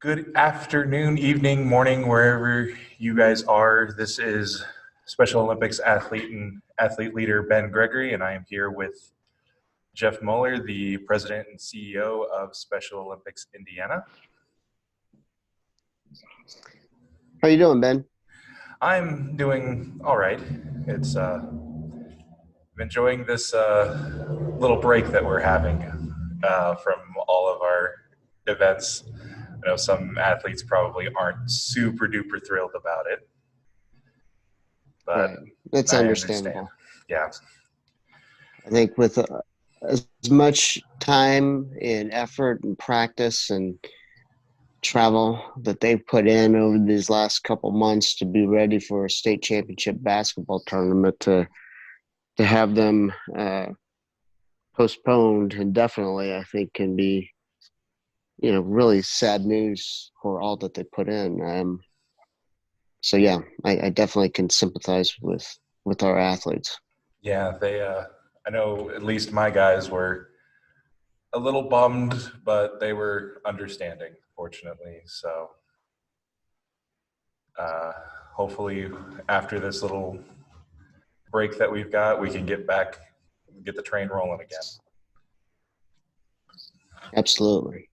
Good afternoon, evening, morning, wherever you guys are. This is Special Olympics athlete and athlete leader Ben Gregory, and I am here with Jeff Mohler, the president and CEO of Special Olympics Indiana. How you doing, Ben? I'm doing all right. It's I'm enjoying this little break that we're having from all of our events. I know some athletes probably aren't super duper thrilled about it, but Right. It's I understand. understandable. Yeah. I think with as much time and effort and practice and travel that they've put in over these last couple months to be ready for a state championship basketball tournament, to have them postponed indefinitely, I think can be, really sad news for all that they put in. So yeah, I definitely can sympathize with our athletes. Yeah, they. I know at least my guys were a little bummed, but they were understanding, fortunately. So uh, hopefully, after this little break that we've got, we can get back, get the train rolling again. Absolutely.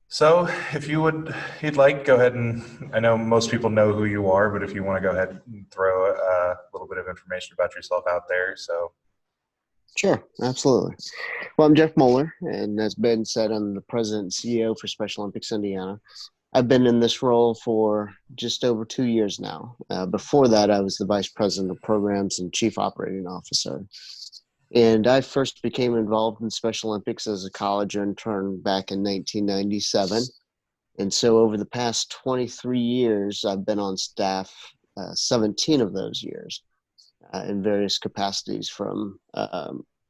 So, if you'd like, go ahead and I know most people know who you are, but if you want to go ahead and throw a little bit of information about yourself out there, so Sure, absolutely. Well, I'm Jeff Mohler, and as Ben said, I'm the president and CEO for Special Olympics Indiana. I've been in this role for just over 2 years now. Before that, I was the vice president of programs and chief operating officer. And I first became involved in Special Olympics as a college intern back in 1997. And so over the past 23 years, I've been on staff 17 of those years in various capacities, from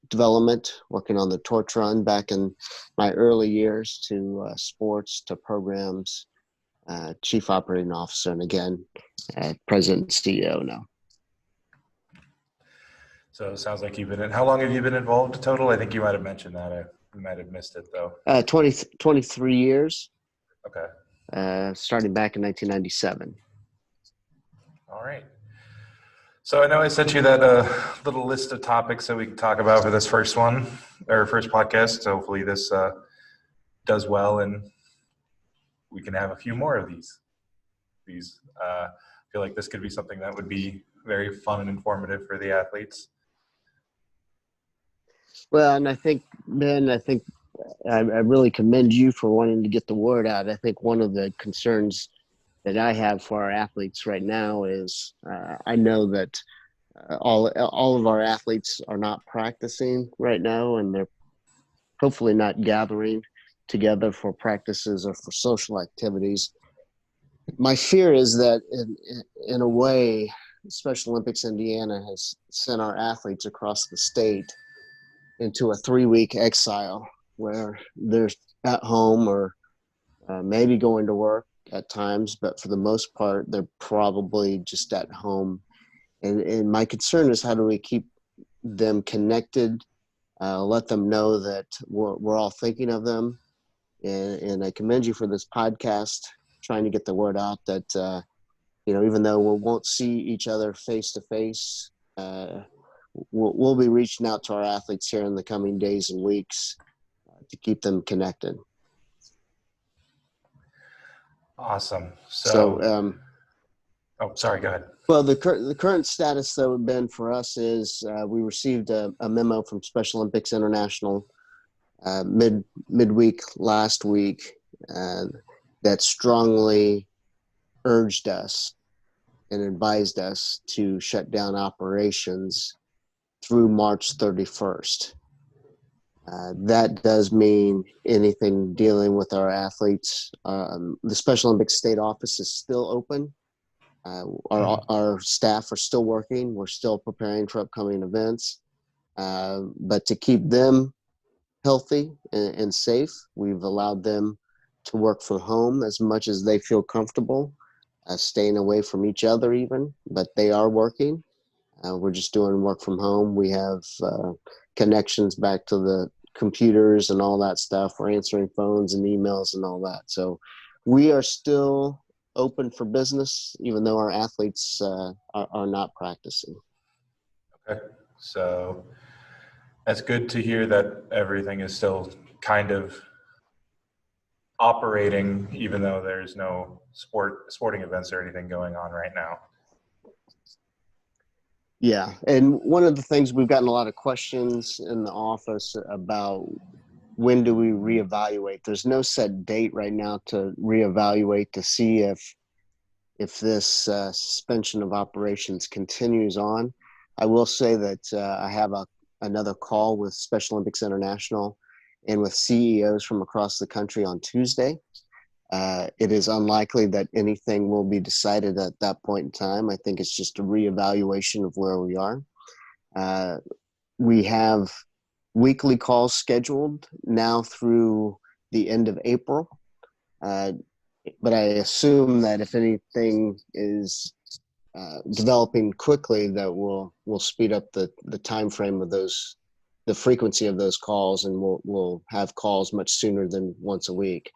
development, working on the torch run back in my early years, to sports, to programs, chief operating officer, and again, president and CEO now. so it sounds like you've been in. How long have you been involved total? I think you might have mentioned that. I might have missed it though. 23 years, Okay. starting back in 1997. All right. So I know I sent you that little list of topics that we can talk about for this first one, or first podcast. So hopefully this does well, and we can have a few more of these. I feel like this could be something that would be very fun and informative for the athletes. Well, and I think, Ben, I really commend you for wanting to get the word out. I think one of the concerns that I have for our athletes right now is I know that all of our athletes are not practicing right now, and they're hopefully not gathering together for practices or for social activities. My fear is that in a way, Special Olympics Indiana has sent our athletes across the state into a 3-week exile where they're at home or maybe going to work at times, but for the most part, they're probably just at home. And my concern is, how do we keep them connected, let them know that we're all thinking of them. And I commend you for this podcast, trying to get the word out that, even though we won't see each other face to face, we'll be reaching out to our athletes here in the coming days and weeks to keep them connected. Awesome. So Sorry, go ahead. Well, the current status, though, Ben, for us is we received a memo from Special Olympics International midweek last week that strongly urged us and advised us to shut down operations through March 31st. That does mean anything dealing with our athletes. The Special Olympics State Office is still open. Our staff are still working. We're still preparing for upcoming events. But to keep them healthy and safe, we've allowed them to work from home as much as they feel comfortable, staying away from each other even, but they are working. We're just doing work from home. We have connections back to the computers and all that stuff. We're answering phones and emails and all that. So we are still open for business, even though our athletes are not practicing. Okay. So that's good to hear that everything is still kind of operating, even though there's no sporting events or anything going on right now. Yeah. And one of the things, we've gotten a lot of questions in the office about when do we reevaluate. There's no set date right now to reevaluate to see if this suspension of operations continues on. I will say that I have another call with Special Olympics International and with CEOs from across the country on Tuesday. It is unlikely that anything will be decided at that point in time. I think it's just a reevaluation of where we are. We have weekly calls scheduled now through the end of April. But I assume that if anything is developing quickly, that we'll speed up the time frame of those, the frequency of those calls, and we'll have calls much sooner than once a week.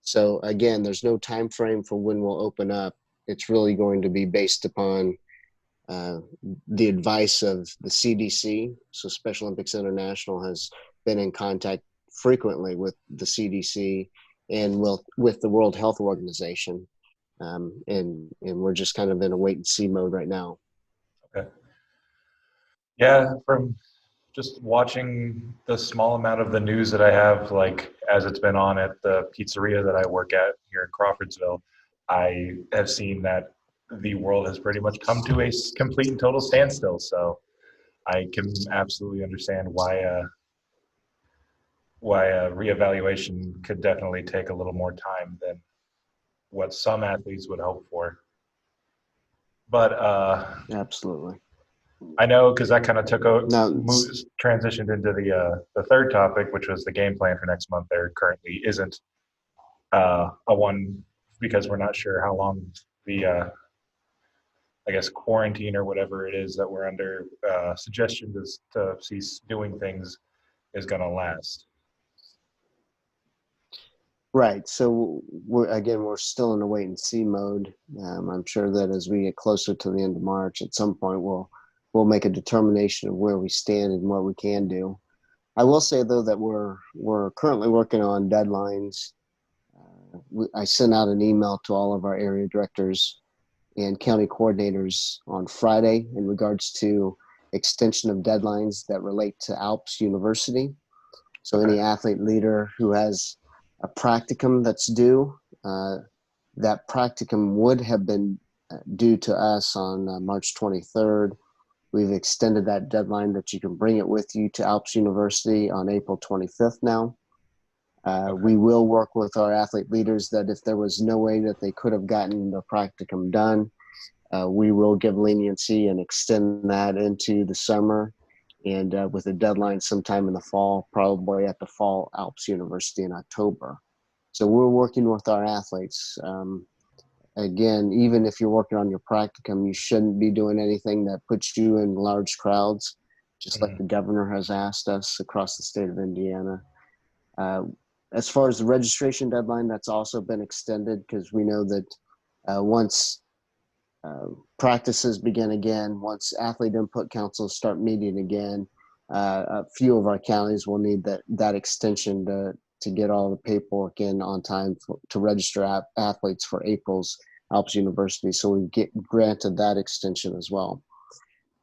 So again, there's no time frame for when we'll open up. It's really going to be based upon the advice of the CDC. So Special Olympics International has been in contact frequently with the CDC and with the World Health Organization. And we're just kind of in a wait and see mode right now. Okay. Yeah, from just watching the small amount of the news that I have, like as it's been on at the pizzeria that I work at here in Crawfordsville, I have seen that the world has pretty much come to a complete and total standstill. So I can absolutely understand why a reevaluation could definitely take a little more time than what some athletes would hope for. But Absolutely. I know, because I kind of transitioned into the third topic, which was the game plan for next month. There currently isn't a one, because we're not sure how long the I guess quarantine or whatever it is that we're under suggestion to cease doing things is going to last. Right. So we're still in a wait and see mode. I'm sure that as we get closer to the end of March, at some point we'll make a determination of where we stand and what we can do. I will say though that we're currently working on deadlines. I sent out an email to all of our area directors and county coordinators on Friday in regards to extension of deadlines that relate to Alps University. So any athlete leader who has a practicum that's due, that practicum would have been due to us on March 23rd. We've extended that deadline that you can bring it with you to Alps University on April 25th now. We will work with our athlete leaders that if there was no way that they could have gotten the practicum done, we will give leniency and extend that into the summer, and with a deadline sometime in the fall, probably at the Fall Alps University in October. So we're working with our athletes. Again, even if you're working on your practicum, you shouldn't be doing anything that puts you in large crowds, just like the governor has asked us across the state of Indiana. As far as the registration deadline, that's also been extended because we know that once practices begin again, once athlete input councils start meeting again, a few of our counties will need that extension to get all the paperwork in on time to register athletes for April's Alps University. So we get granted that extension as well.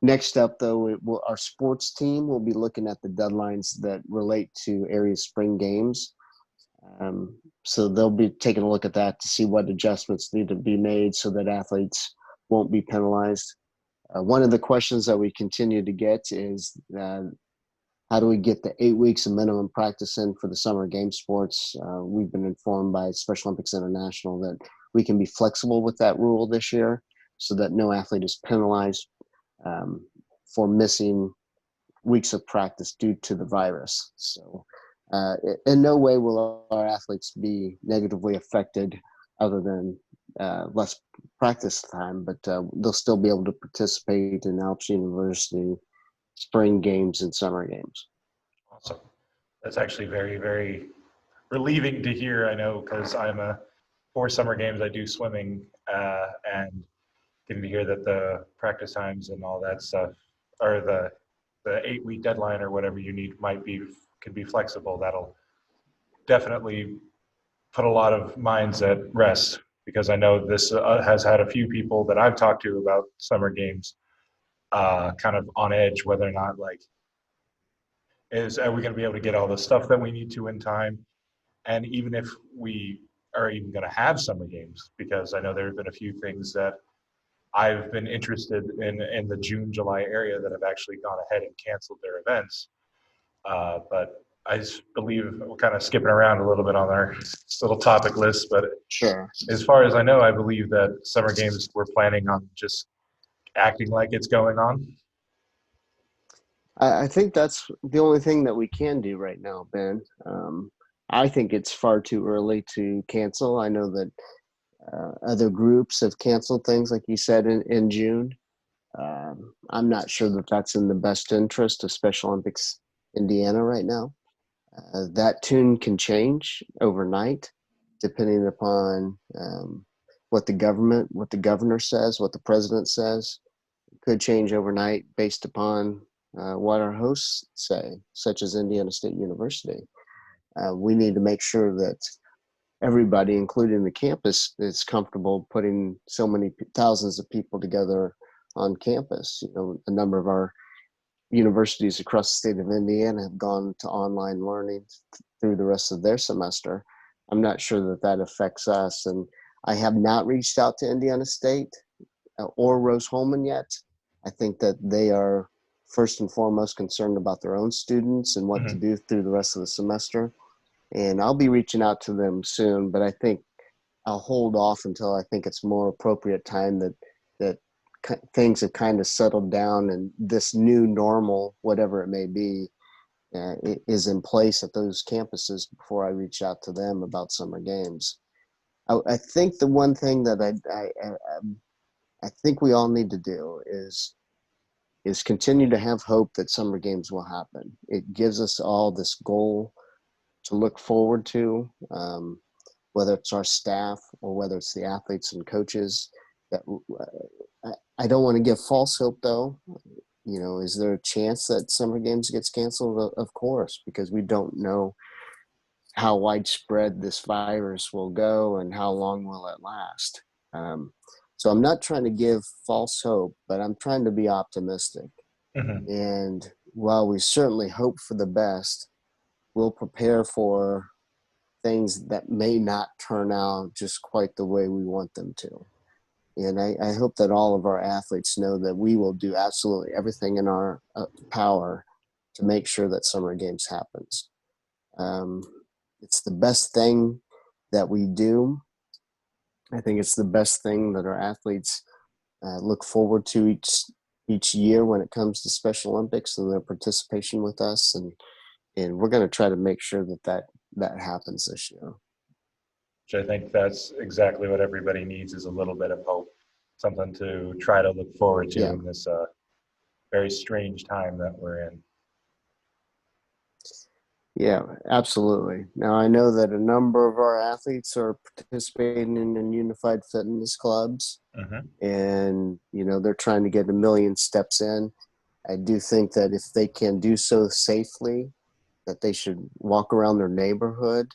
Next up, though, our sports team will be looking at the deadlines that relate to area spring games. So they'll be taking a look at that to see what adjustments need to be made so that athletes won't be penalized. One of the questions that we continue to get is how do we get the 8 weeks of minimum practice in for the summer game sports? We've been informed by Special Olympics International that we can be flexible with that rule this year so that no athlete is penalized for missing weeks of practice due to the virus. So in no way will our athletes be negatively affected other than less practice time, but they'll still be able to participate in Alps University spring games and summer games. Awesome. That's actually very, very relieving to hear. I know because for summer games, I do swimming, and getting to hear that the practice times and all that stuff, or the 8 week deadline or whatever you need could be flexible. That'll definitely put a lot of minds at rest because I know this has had a few people that I've talked to about summer games kind of on edge, whether or not are we going to be able to get all the stuff that we need to in time? And even if we are even going to have summer games, because I know there have been a few things that I've been interested in the June, July area that have actually gone ahead and canceled their events. But I believe we're kind of skipping around a little bit on our little topic list. But Sure. as far as I know, I believe that summer games we're planning on just acting like it's going on. I think that's the only thing that we can do right now, Ben. I think it's far too early to cancel. I know that other groups have canceled things, like you said, in June. I'm not sure that that's in the best interest of Special Olympics Indiana right now. That tune can change overnight, depending upon what the governor says, what the president says. It could change overnight based upon what our hosts say, such as Indiana State University. We need to make sure that everybody, including the campus, is comfortable putting so many thousands of people together on campus. You know, a number of our universities across the state of Indiana have gone to online learning through the rest of their semester. I'm not sure that that affects us. And I have not reached out to Indiana State or Rose-Hulman yet. I think that they are first and foremost concerned about their own students and what to do through the rest of the semester. And I'll be reaching out to them soon, but I think I'll hold off until I think it's more appropriate time that things have kind of settled down and this new normal, whatever it may be, is in place at those campuses before I reach out to them about summer games. I think the one thing that I think we all need to do is continue to have hope that summer games will happen. It gives us all this goal to look forward to, whether it's our staff or whether it's the athletes and coaches. That I don't want to give false hope, though. You know, is there a chance that summer games gets canceled? Of course, because we don't know how widespread this virus will go and how long will it last. So I'm not trying to give false hope, but I'm trying to be optimistic. Mm-hmm. And while we certainly hope for the best, we'll prepare for things that may not turn out just quite the way we want them to. And I hope that all of our athletes know that we will do absolutely everything in our power to make sure that summer games happens. It's the best thing that we do. I think it's the best thing that our athletes look forward to each year when it comes to Special Olympics and their participation with us. And we're going to try to make sure that happens this year. Which I think that's exactly what everybody needs is a little bit of hope, something to try to look forward to in this very strange time that we're in. Yeah, absolutely. Now, I know that a number of our athletes are participating in unified fitness clubs, and, you know, they're trying to get 1 million steps in. I do think that if they can do so safely, that they should walk around their neighborhood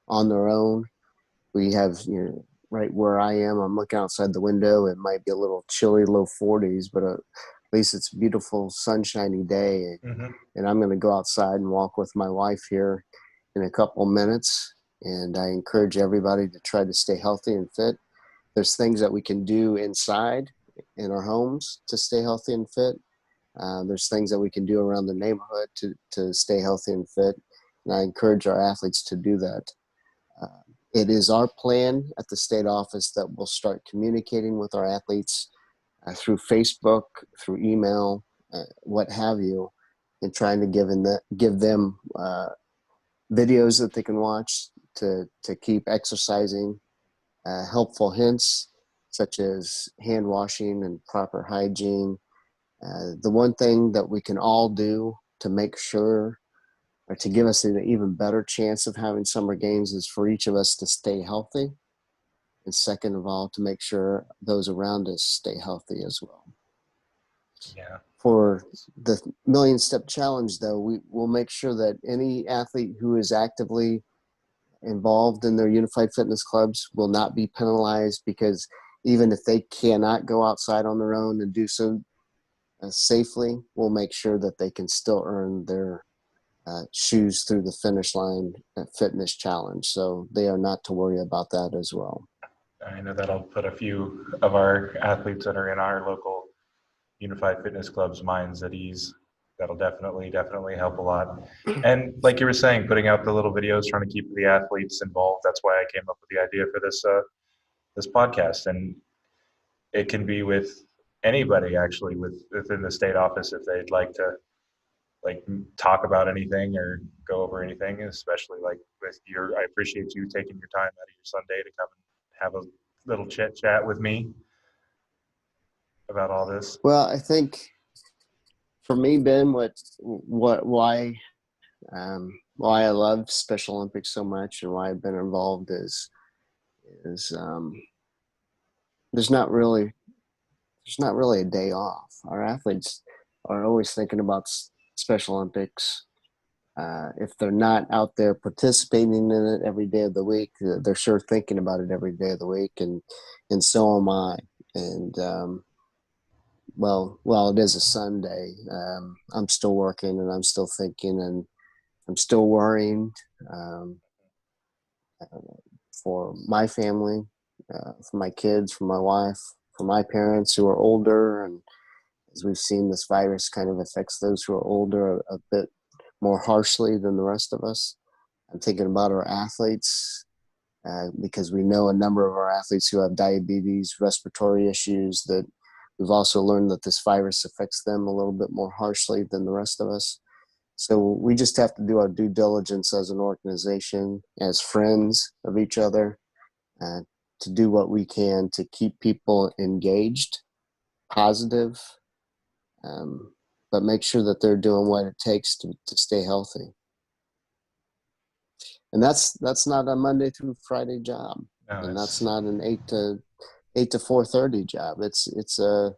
on their own. We have, you know, right where I am, I'm looking outside the window. It might be a little chilly, low 40s, but at least it's a beautiful, sunshiny day. And I'm going to go outside and walk with my wife here in a couple minutes. And I encourage everybody to try to stay healthy and fit. There's things that we can do inside in our homes to stay healthy and fit. There's things that we can do around the neighborhood to stay healthy and fit. And I encourage our athletes to do that. It is our plan at the state office that we'll start communicating with our athletes through Facebook, through email, what have you, and trying to give them videos that they can watch to keep exercising, helpful hints such as hand washing and proper hygiene. The one thing that we can all do to make sure or to give us an even better chance of having summer games is for each of us to stay healthy. And second of all, to make sure those around us stay healthy as well. Yeah. For the Million Step Challenge, though, we will make sure that any athlete who is actively involved in their unified fitness clubs will not be penalized, because even if they cannot go outside on their own and do so safely, we'll make sure that they can still earn their shoes through the finish line fitness challenge. So they are not to worry about that as well. I know that'll put a few of our athletes that are in our local unified fitness club's minds at ease. That'll definitely help a lot. And like you were saying, putting out the little videos, trying to keep the athletes involved. That's why I came up with the idea for this podcast. And it can be with anybody actually within the state office if they'd like to talk about anything or go over anything, especially like with I appreciate you taking your time out of your Sunday to come and have a little chit chat with me about all this. Well, I think for me, Ben, why I love Special Olympics so much and why I've been involved is there's not really a day off. Our athletes are always thinking about Special Olympics. If they're not out there participating in it every day of the week, they're sure thinking about it every day of the week, and so am I. And well, it is a Sunday. I'm still working, and I'm still thinking, and I'm still worrying for my family, for my kids, for my wife, for my parents who are older. And as we've seen, this virus kind of affects those who are older a bit more harshly than the rest of us. I'm thinking about our athletes, because we know a number of our athletes who have diabetes, respiratory issues, that we've also learned that this virus affects them a little bit more harshly than the rest of us. So we just have to do our due diligence as an organization, as friends of each other, to do what we can to keep people engaged, positive, but make sure that they're doing what it takes to stay healthy. And that's not a Monday through Friday job, and that's not an 8 to 4:30 job. It's a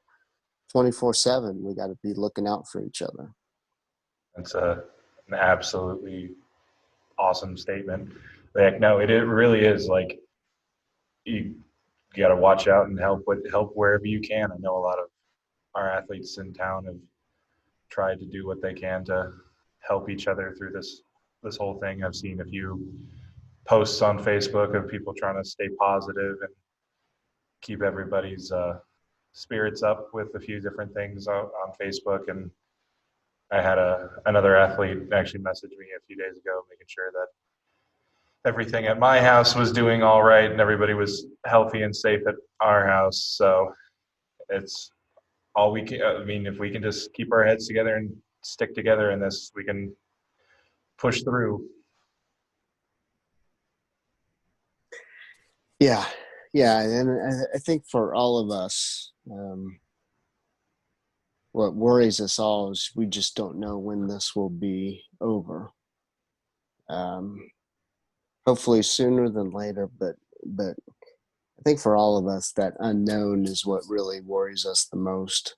24/7. We got to be looking out for each other. That's an absolutely awesome statement. Like, no, it really is. Like, you got to watch out and help wherever you can. I know a lot of our athletes in town have tried to do what they can to help each other through this whole thing. I've seen a few posts on Facebook of people trying to stay positive and keep everybody's spirits up with a few different things on Facebook. And I had another athlete actually message me a few days ago, making sure that everything at my house was doing all right and everybody was healthy and safe at our house. So it's all we can. I mean, if we can just keep our heads together and stick together in this, we can push through. Yeah, and I think for all of us, what worries us all is we just don't know when this will be over. Hopefully sooner than later, but I think for all of us, that unknown is what really worries us the most.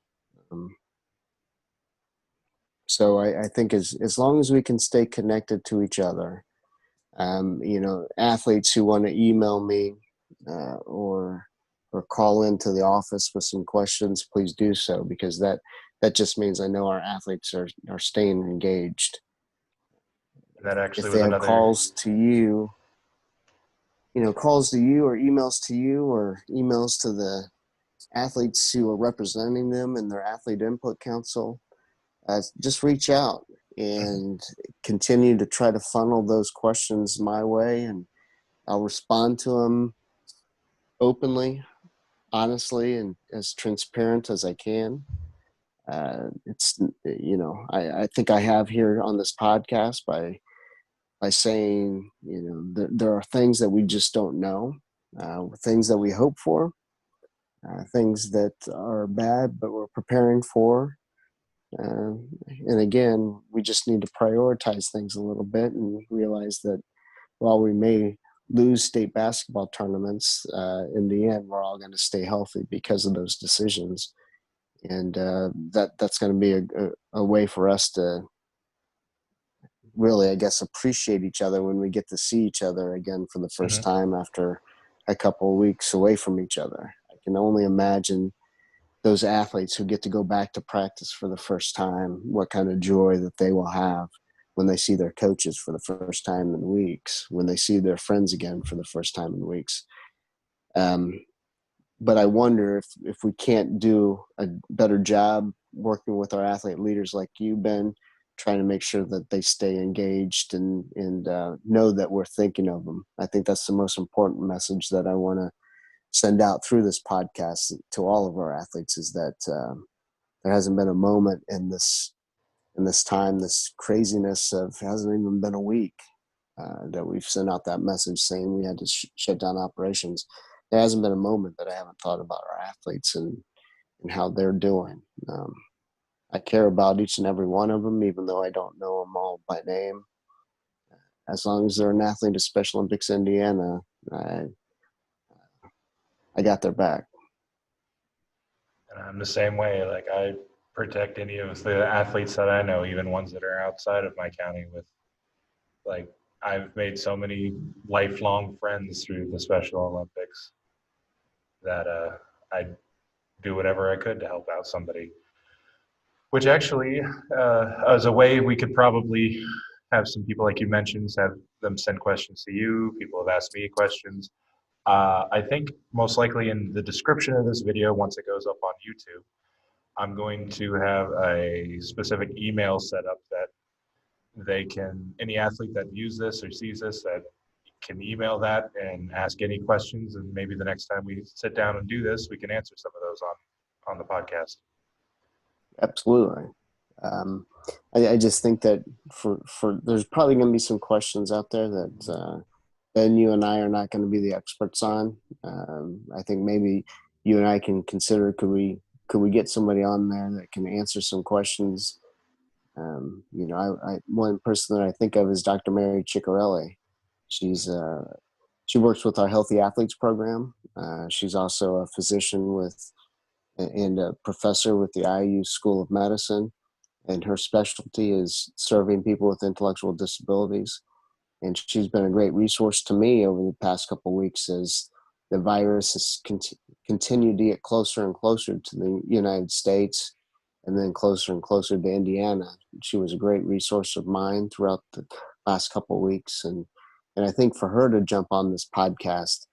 So I think as long as we can stay connected to each other, athletes who want to email me or call into the office with some questions, please do so, because that just means I know our athletes are staying engaged. And that actually if was they have another calls to you, or emails to you, or emails to the athletes who are representing them in their athlete input council, just reach out and continue to try to funnel those questions my way, and I'll respond to them openly, honestly, and as transparent as I can. I think I have here on this podcast by saying, there are things that we just don't know, things that we hope for, things that are bad, but we're preparing for. And again, we just need to prioritize things a little bit and realize that while we may lose state basketball tournaments, in the end, we're all going to stay healthy because of those decisions. And that's going to be a way for us to really, I guess, appreciate each other when we get to see each other again for the first Mm-hmm. time after a couple of weeks away from each other. I can only imagine those athletes who get to go back to practice for the first time, what kind of joy that they will have when they see their coaches for the first time in weeks, when they see their friends again for the first time in weeks. Um, but I wonder if we can't do a better job working with our athlete leaders like you, Ben, trying to make sure that they stay engaged and know that we're thinking of them. I think that's the most important message that I want to send out through this podcast to all of our athletes is that there hasn't been a moment in this time, this craziness of hasn't even been a week that we've sent out that message saying we had to shut down operations. There hasn't been a moment that I haven't thought about our athletes and how they're doing. I care about each and every one of them, even though I don't know them all by name. As long as they're an athlete of Special Olympics Indiana, I, I got their back. And I'm the same way. Like I protect any of the athletes that I know, even ones that are outside of my county with like I've made so many lifelong friends through the Special Olympics that I'd do whatever I could to help out somebody. Which actually, as a way we could probably have some people like you mentioned, have them send questions to you. People have asked me questions. I think most likely in the description of this video, once it goes up on YouTube, I'm going to have a specific email set up that they can, any athlete that views this or sees this, that can email that and ask any questions. And maybe the next time we sit down and do this, we can answer some of those on the podcast. Absolutely. I just think that for there's probably going to be some questions out there that Ben, you and I are not going to be the experts on. I think maybe you and I can consider could we get somebody on there that can answer some questions. One person that I think of is Dr. Mary Ciccarelli. She works with our Healthy Athletes program. She's also a physician and a professor with the IU School of Medicine, and her specialty is serving people with intellectual disabilities. And she's been a great resource to me over the past couple of weeks as the virus has continued to get closer and closer to the United States and then closer and closer to Indiana. She was a great resource of mine throughout the last couple of weeks. And I think for her to jump on this podcast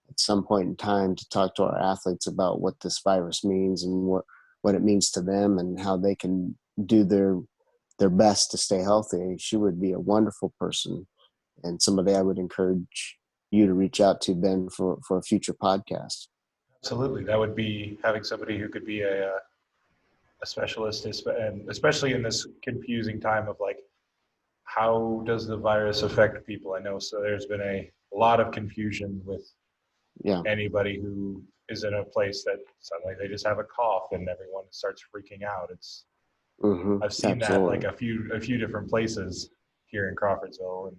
at some point in time to talk to our athletes about what this virus means and what it means to them and how they can do their best to stay healthy, she would be a wonderful person and somebody I would encourage you to reach out to, Ben, for a future podcast. Absolutely. That would be having somebody who could be a specialist, and especially in this confusing time of like, how does the virus affect people? I know so there's been a lot of confusion with anybody who is in a place that suddenly they just have a cough and everyone starts freaking out. It's I've seen that like a few different places here in Crawfordsville, and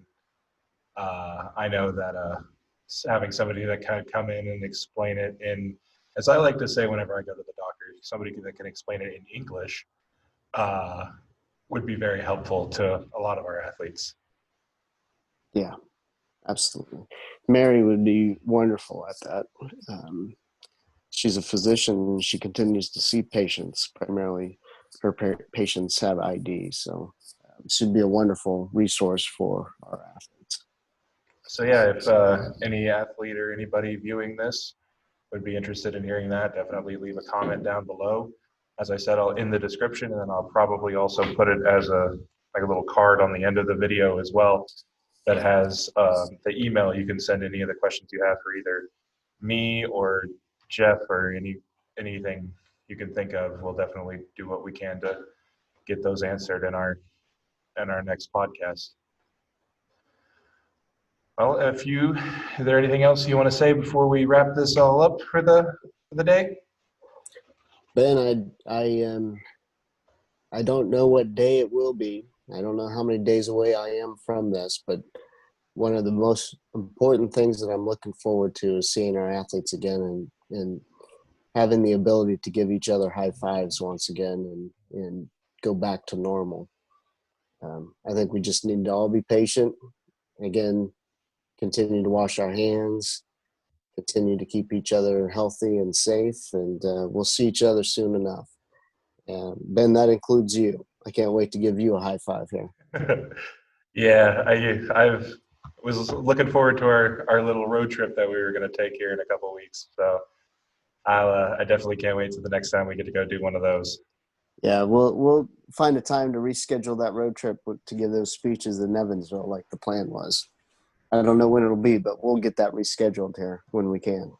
I know that having somebody that kind of come in and explain it in, as I like to say whenever I go to the doctor, somebody that can explain it in English would be very helpful to a lot of our athletes. Yeah, absolutely. Mary would be wonderful at that. She's a physician and she continues to see patients. Primarily, her patients have ID, so she'd be a wonderful resource for our athletes. So yeah, if any athlete or anybody viewing this would be interested in hearing that, definitely leave a comment down below. As I said, I'll in the description, and then I'll probably also put it as a little card on the end of the video as well that has the email. You can send any of the questions you have for either me or Jeff or anything you can think of. We'll definitely do what we can to get those answered in our next podcast. Well, is there anything else you want to say before we wrap this all up for the day? Ben, I don't know what day it will be. I don't know how many days away I am from this, but one of the most important things that I'm looking forward to is seeing our athletes again and having the ability to give each other high fives once again and go back to normal. I think we just need to all be patient. Again, continue to wash our hands, continue to keep each other healthy and safe, and we'll see each other soon enough. Ben, that includes you. I can't wait to give you a high five here. Yeah, I've was looking forward to our little road trip that we were going to take here in a couple of weeks. So I definitely can't wait to the next time we get to go do one of those. Yeah, we'll find a time to reschedule that road trip to give those speeches in Evansville, like the plan was. I don't know when it'll be, but we'll get that rescheduled here when we can.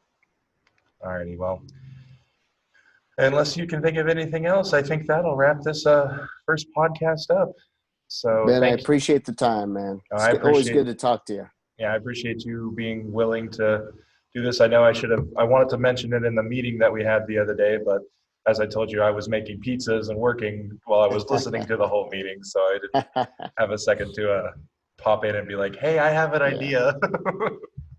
All righty, well, unless you can think of anything else, I think that'll wrap this first podcast up. So Ben, I thank you. appreciate the time, man. It's I always appreciate good to talk to you. Yeah, I appreciate you being willing to do this. I know I wanted to mention it in the meeting that we had the other day, but as I told you, I was making pizzas and working while I was listening to the whole meeting. So I didn't have a second to pop in and be like, hey, I have an Yeah, idea.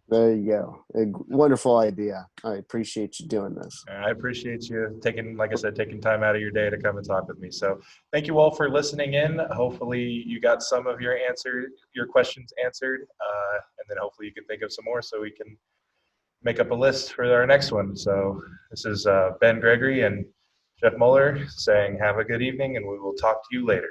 there you go. A wonderful idea. I appreciate you doing this. I appreciate you taking, like I said, taking time out of your day to come and talk with me. So thank you all for listening in. Hopefully you got some of your questions answered, and then hopefully you can think of some more so we can make up a list for our next one. So this is Ben Gregory and Jeff Mohler saying have a good evening, and we will talk to you later.